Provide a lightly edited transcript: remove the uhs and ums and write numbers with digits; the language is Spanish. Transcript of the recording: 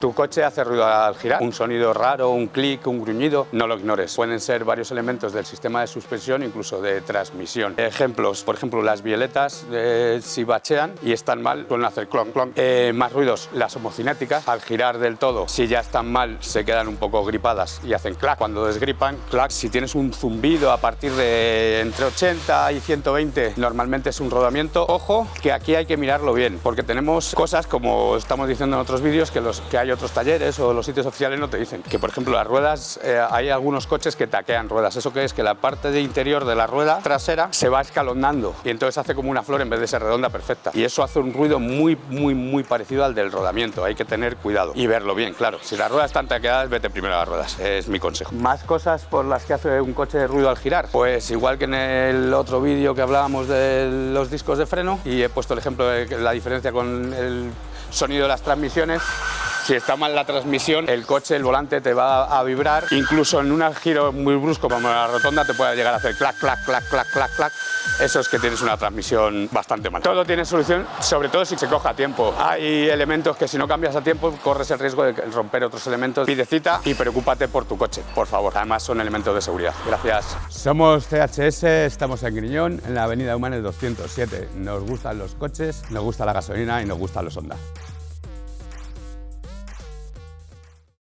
Tu coche hace ruido al girar, un sonido raro, un clic, un gruñido, no lo ignores. Pueden ser varios elementos del sistema de suspensión, incluso de transmisión. Ejemplos, por ejemplo, las bieletas, si bachean y están mal, suelen hacer clon, clon. Más ruidos, las homocinéticas, al girar del todo, si ya están mal, se quedan un poco gripadas y hacen clac. Cuando desgripan, clac. Si tienes un zumbido a partir de entre 80 y 120, normalmente es un rodamiento. Ojo, que aquí hay que mirarlo bien, porque tenemos cosas, como estamos diciendo en otros vídeos, que hay otros talleres o los sitios oficiales no te dicen. Que por ejemplo las ruedas, hay algunos coches que taquean ruedas. ¿Eso qué es? Que la parte de interior de la rueda trasera se va escalonando y entonces hace como una flor en vez de ser redonda perfecta. Y eso hace un ruido muy parecido al del rodamiento. Hay que tener cuidado y verlo bien, claro. Si las ruedas están taqueadas, vete primero a las ruedas. Es mi consejo. Más cosas por las que hace un coche de ruido al girar. Pues igual que en el otro vídeo que hablábamos de los discos de freno, y he puesto el ejemplo de la diferencia con el sonido de las transmisiones. Si está mal la transmisión, el coche, el volante te va a vibrar. Incluso en un giro muy brusco como la rotonda te puede llegar a hacer clac, clac, clac, clac, clac, clac. Eso es que tienes una transmisión bastante mala. Todo tiene solución, sobre todo si se coja a tiempo. Hay elementos que si no cambias a tiempo corres el riesgo de romper otros elementos. Pide cita y preocúpate por tu coche, por favor. Además son elementos de seguridad. Gracias. Somos CHS, estamos en Griñón, en la avenida Humanes 207. Nos gustan los coches, nos gusta la gasolina y nos gustan los Honda.